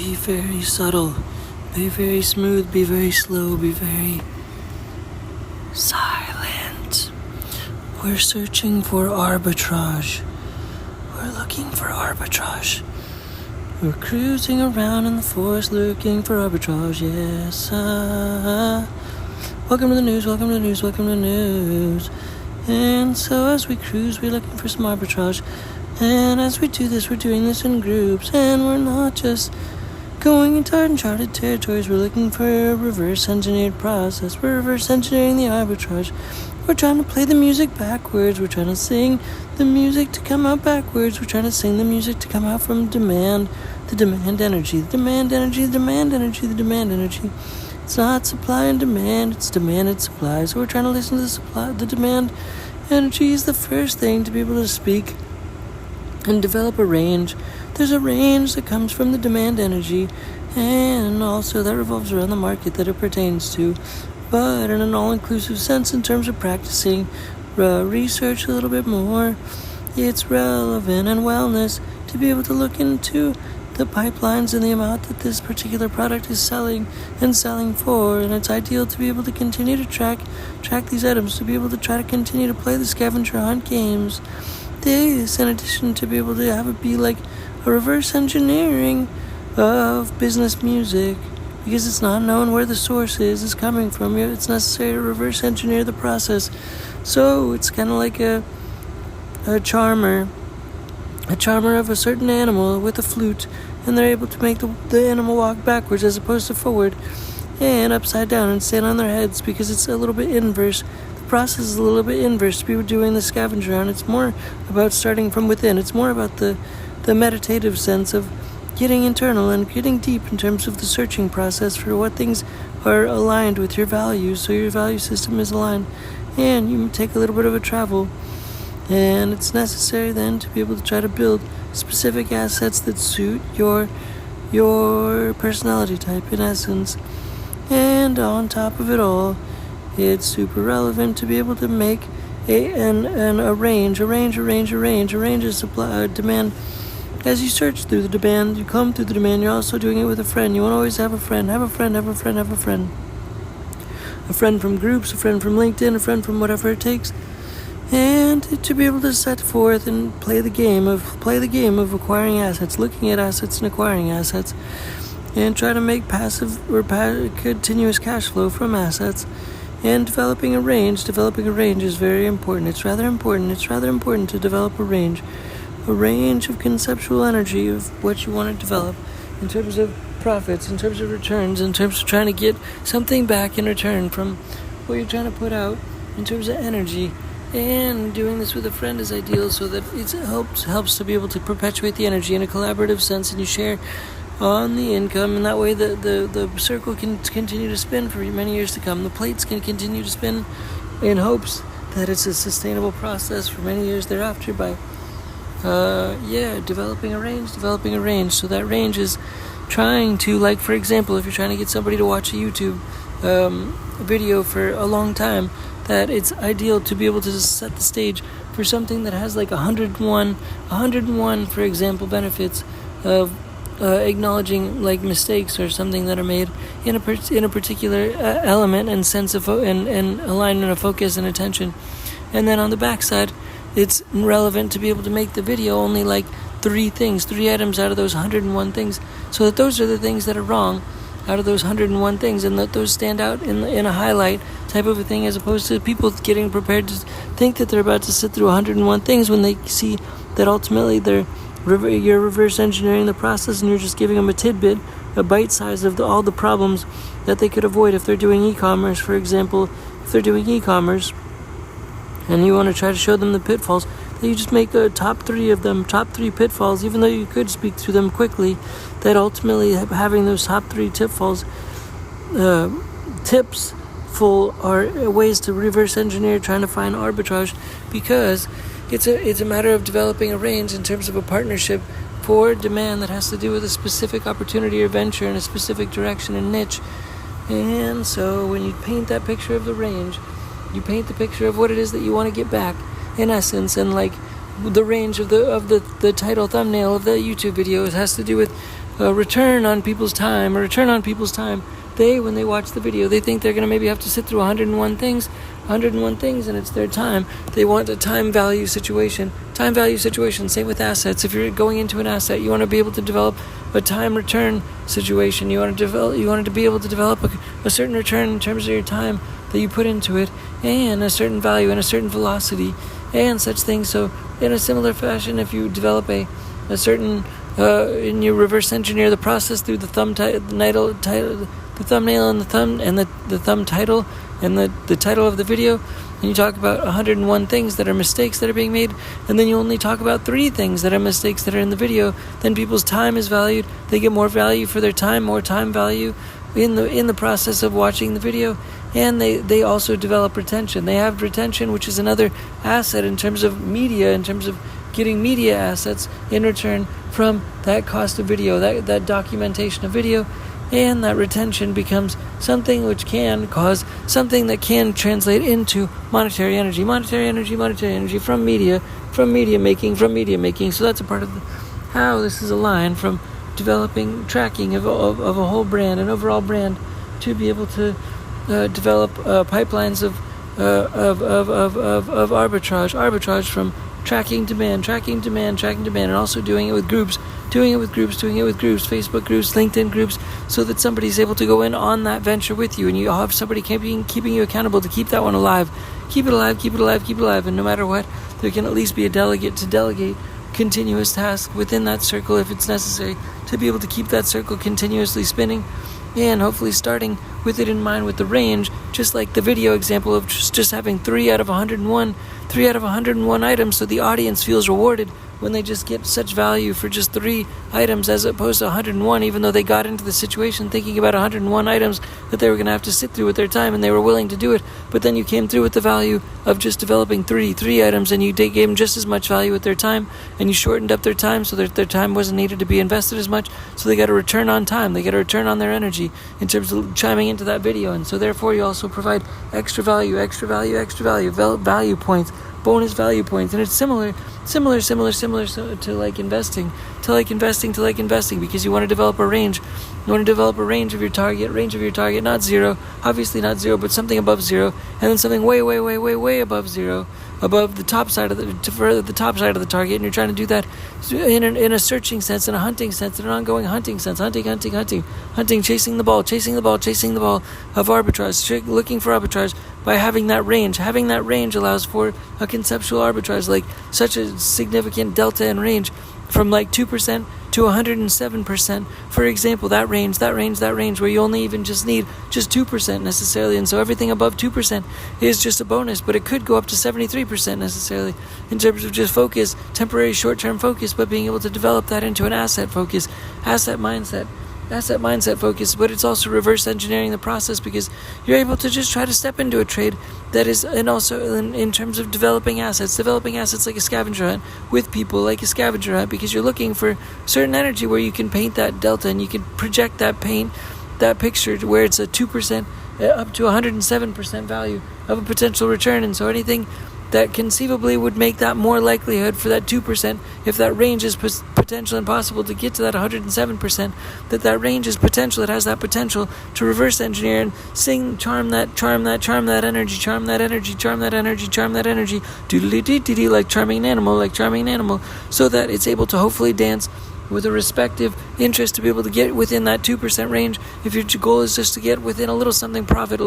Be very subtle. Be very smooth. Be very slow. Be very silent. We're searching for arbitrage. We're looking for arbitrage. We're cruising around in the forest looking for arbitrage, yes. Welcome to the news, welcome to the news, welcome to the news. And so as we cruise, we're looking for some arbitrage. And as we do this, we're doing this in groups. And we're not just going into uncharted territories. We're looking for a reverse engineered process. We're reverse engineering the arbitrage. We're trying to play the music backwards. We're trying to sing the music to come out backwards. We're trying to sing the music to come out from demand, the demand energy, the demand energy, the demand energy, the demand energy. It's not supply and demand, it's demand and supply. So we're trying to listen to the supply, the demand energy is the first thing to be able to speak and develop a range. There's a range that comes from the demand energy and also that revolves around the market that it pertains to. But in an all-inclusive sense in terms of practicing research a little bit more, it's relevant and wellness to be able to look into the pipelines and the amount that this particular product is selling and selling for. And it's ideal to be able to continue to track these items, to be able to try to continue to play the scavenger hunt games. This, in addition to be able to have it be like a reverse engineering of business music, because it's not known where the source is coming from. It's necessary to reverse engineer the process. So it's kind of like a charmer of a certain animal with a flute, and they're able to make the animal walk backwards as opposed to forward and upside down and stand on their heads, because it's a little bit inverse. The process is a little bit inverse to be doing the scavenger hunt. It's more about starting from within. It's more about the meditative sense of getting internal and getting deep in terms of the searching process for what things are aligned with your values, so your value system is aligned, and you take a little bit of a travel. And it's necessary then to be able to try to build specific assets that suit your personality type in essence. And on top of it all, it's super relevant to be able to make a range of supply, demand. As you search through the demand, you come through the demand, you're also doing it with a friend. You want to always have a friend from groups, a friend from LinkedIn, a friend from whatever it takes. And to be able to set forth and play the game of acquiring assets, looking at assets and acquiring assets, and try to make passive or continuous cash flow from assets. And developing a range is very important. It's rather important to develop a range of conceptual energy of what you want to develop in terms of profits, in terms of returns, in terms of trying to get something back in return from what you're trying to put out in terms of energy. And doing this with a friend is ideal, so that it helps to be able to perpetuate the energy in a collaborative sense, and you share on the income, and that way the circle can continue to spin for many years to come. The plates can continue to spin in hopes that it's a sustainable process for many years thereafter by developing a range. So that range is trying to, like, for example, if you're trying to get somebody to watch a YouTube video for a long time, that it's ideal to be able to just set the stage for something that has like 101, for example, benefits of acknowledging like mistakes or something that are made in a particular element and sense of and alignment of focus and attention. And then on the backside, it's relevant to be able to make the video only like 3 items out of those 101 things, so that those are the things that are wrong out of those 101 things, and let those stand out in a highlight type of a thing, as opposed to people getting prepared to think that they're about to sit through 101 things when they see that ultimately you're reverse engineering the process, and you're just giving them a tidbit, a bite size of all the problems that they could avoid if they're doing e-commerce. For example, if they're doing e-commerce and you want to try to show them the pitfalls, that you just make a top 3 pitfalls, even though you could speak through them quickly, that ultimately having those top 3 tips full are ways to reverse engineer, trying to find arbitrage, because it's a matter of developing a range in terms of a partnership for demand that has to do with a specific opportunity or venture in a specific direction and niche. And so when you paint that picture of the range, you paint the picture of what it is that you want to get back in essence, and like the range of the title thumbnail of the YouTube video. It has to do with return on people's time, or return on people's time. When they watch the video, they think they're going to maybe have to sit through 101 things, and it's their time. They want a time value situation. Same with assets. If you're going into an asset, you want to be able to develop a time return situation. You want to be able to develop a certain return in terms of your time that you put into it, and a certain value and a certain velocity and such things. So in a similar fashion, if you develop a certain and you reverse engineer the process through the thumbnail and the thumb title and the title of the video, and you talk about 101 things that are mistakes that are being made, and then you only talk about 3 things that are mistakes that are in the video, then people's time is valued. They get more value for their time, more time value in the process of watching the video, and they also develop retention. They have retention, which is another asset in terms of media, in terms of getting media assets in return from that cost of video, that documentation of video. And that retention becomes something which can cause something that can translate into monetary energy from media making. So that's a part of how this is aligned from developing tracking of a whole brand, an overall brand, to be able to develop pipelines of arbitrage from tracking demand, and also doing it with groups, Facebook groups, LinkedIn groups, so that somebody's able to go in on that venture with you, and you have somebody keeping you accountable to keep that one alive. Keep it alive, and no matter what, there can at least be a delegate to delegate continuous tasks within that circle if it's necessary, to be able to keep that circle continuously spinning, and hopefully starting with it in mind with the range, just like the video example of just having 3 out of 101 items, so the audience feels rewarded when they just get such value for just 3 items as opposed to 101, even though they got into the situation thinking about 101 items that they were going to have to sit through with their time, and they were willing to do it. But then you came through with the value of just developing 3 items, and you gave them just as much value with their time, and you shortened up their time so that their time wasn't needed to be invested as much, so they got a return on time, they got a return on their energy in terms of chiming into that video. And so therefore you also provide extra value, value points, bonus value points. And it's similar to like investing, because you want to develop a range. You want to develop a range of your target, not zero, obviously not zero, but something above zero, and then something way above zero, above the top side of the top side of the target. And you're trying to do that in a searching sense, in a hunting sense, in an ongoing hunting sense, hunting, chasing the ball of arbitrage, looking for arbitrage. By having that range allows for a conceptual arbitrage, like such a significant delta in range from like 2% to 107%. For example, that range where you only even just need just 2% necessarily, and so everything above 2% is just a bonus, but it could go up to 73% necessarily in terms of just focus, temporary short-term focus, but being able to develop that into an asset mindset focus. But it's also reverse engineering the process, because you're able to just try to step into a trade that is, and also in terms of developing assets like a scavenger hunt with people, like a scavenger hunt, because you're looking for certain energy where you can paint that delta, and you can project that picture to where it's a 2% up to 107% value of a potential return. And so anything that conceivably would make that more likelihood for that 2%, if that range is potential and possible to get to that 107%, that range is potential, it has that potential to reverse engineer and charm that energy, doodly-dee-dee-dee, like charming an animal, so that it's able to hopefully dance with a respective interest to be able to get within that 2% range. If your goal is just to get within a little something profit,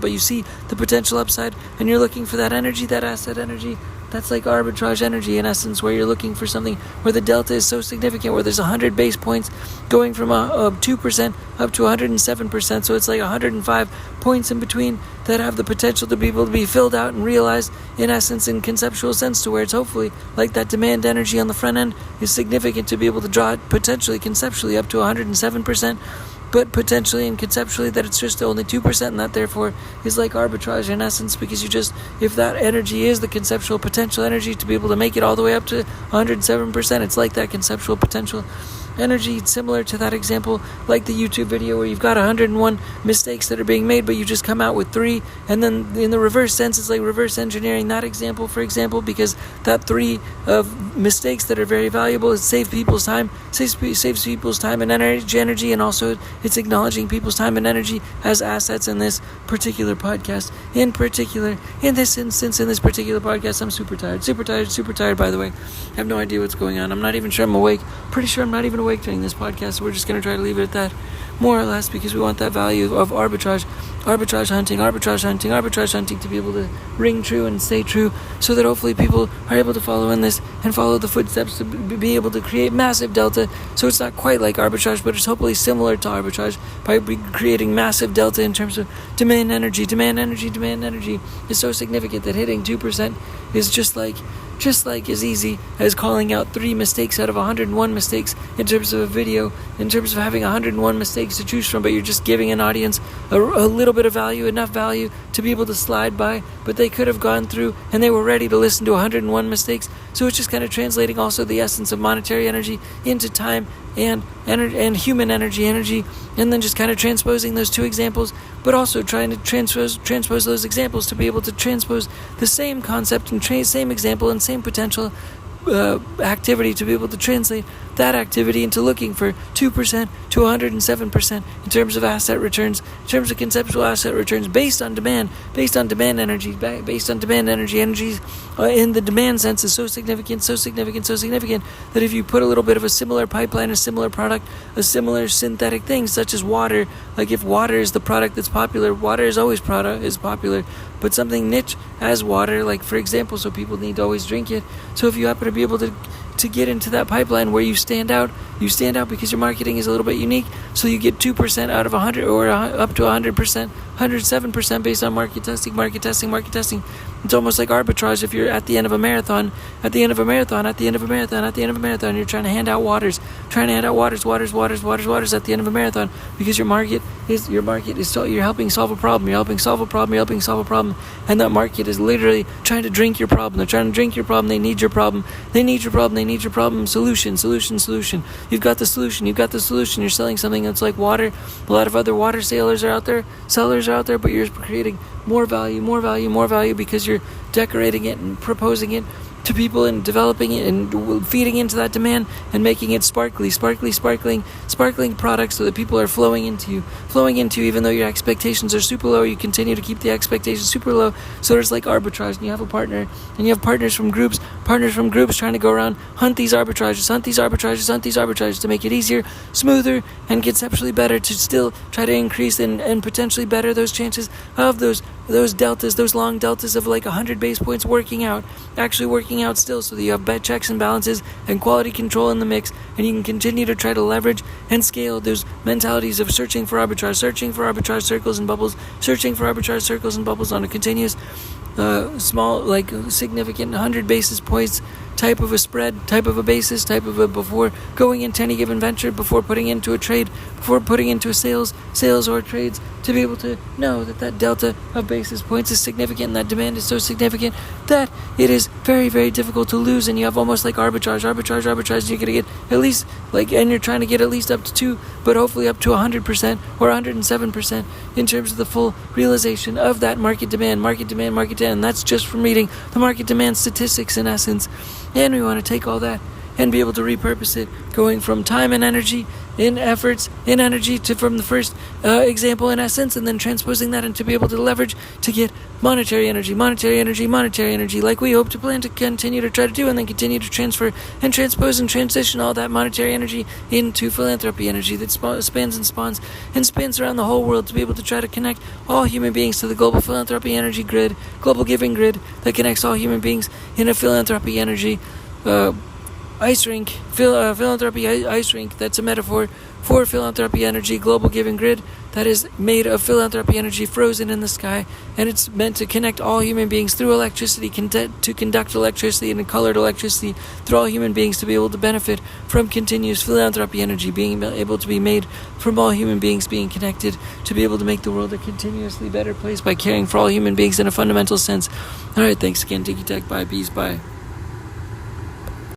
but you see the potential upside, and you're looking for that energy, that asset energy, that's like arbitrage energy in essence, where you're looking for something where the delta is so significant, where there's 100 base points going from 2% up to 107%. So it's like 105 points in between that have the potential to be able to be filled out and realized in essence, in conceptual sense, to where it's hopefully like that demand energy on the front end is significant to be able to draw it potentially conceptually up to 107%. But potentially and conceptually that it's just only 2%, and that therefore is like arbitrage in essence, because if that energy is the conceptual potential energy to be able to make it all the way up to 107%, it's like that conceptual potential energy similar to that example, like the YouTube video where you've got 101 mistakes that are being made, but you just come out with 3. And then in the reverse sense, it's like reverse engineering that example, for example, because that 3 of mistakes that are very valuable, it saves people's time and energy, and also it's acknowledging people's time and energy as assets in this particular podcast. In this instance, in this particular podcast, I'm super tired, by the way. I have no idea what's going on. I'm not even sure I'm awake. Pretty sure I'm not even awake during this podcast, so we're just going to try to leave it at that, more or less, because we want that value of arbitrage hunting to be able to ring true and stay true, so that hopefully people are able to follow in this and follow the footsteps to be able to create massive delta. So it's not quite like arbitrage, but it's hopefully similar to arbitrage by creating massive delta in terms of demand energy. Demand energy is so significant that hitting 2% is just like as easy as calling out 3 mistakes out of 101 mistakes in terms of a video, in terms of having 101 mistakes to choose from, but you're just giving an audience a little bit of value, enough value to be able to slide by, but they could have gone through and they were ready to listen to 101 mistakes. So it's just kind of translating also the essence of monetary energy into time and human energy, and then just kind of transposing those 2 examples, but also trying to transpose those examples to be able to transpose the same concept and same example and same potential activity, to be able to translate that activity into looking for 2% to 107% in terms of asset returns, in terms of conceptual asset returns based on demand energy. Energies in the demand sense is so significant that if you put a little bit of a similar pipeline, a similar product, a similar synthetic thing such as water, like if water is the product that's popular, water is always popular, but something niche as water, like for example, so people need to always drink it. So if you happen to be able to get into that pipeline where you stand out because your marketing is a little bit unique, so you get 2% out of 100 or up to 100%, 107% based on market testing. It's almost like arbitrage. If you're at the end of a marathon, you're trying to hand out waters at the end of a marathon, because your market is you're helping solve a problem, and that market is literally trying to drink your problem. They're trying to drink your problem. They need your problem. Solution. You've got the solution. You're selling something that's like water. A lot of other water sellers are out there, but you're creating more value because you're decorating it and proposing it to people and developing it and feeding into that demand and making it sparkling products, so that people are flowing into you, even though your expectations are super low. You continue to keep the expectations super low. So it's like arbitrage, and you have a partner, and you have partners from groups trying to go around, hunt these arbitrages to make it easier, smoother, and conceptually better, to still try to increase and potentially better those chances of those deltas, those long deltas of like 100 base points actually working out still, so that you have better checks and balances and quality control in the mix, and you can continue to try to leverage and scale those mentalities of searching for arbitrage circles and bubbles on a continuous small, like significant 100 basis points type of a spread, type of a basis, type of a before going into any given venture, before putting into a trade, before putting into a sales or trades, to be able to know that delta of basis points is significant, and that demand is so significant that it is very, very difficult to lose. And you have almost like arbitrage, you're going to get at least and you're trying to get at least up to 2, but hopefully up to 100% or 107% in terms of the full realization of that market demand, and that's just from reading the market demand statistics in essence. And we want to take all that and be able to repurpose it, going from time and energy, in efforts, in energy, to from the first example in essence, and then transposing that into be able to leverage to get monetary energy, like we hope to plan to continue to try to do, and then continue to transfer and transpose and transition all that monetary energy into philanthropy energy that spans and spawns and spins around the whole world, to be able to try to connect all human beings to the global philanthropy energy grid, global giving grid that connects all human beings in a philanthropy energy ice rink, philanthropy ice rink. That's a metaphor for philanthropy energy, global giving grid that is made of philanthropy energy frozen in the sky, and it's meant to connect all human beings through electricity, to conduct electricity and colored electricity through all human beings, to be able to benefit from continuous philanthropy energy being able to be made from all human beings being connected, to be able to make the world a continuously better place by caring for all human beings in a fundamental sense. All right, thanks again, DINKY, bye, peace, bye.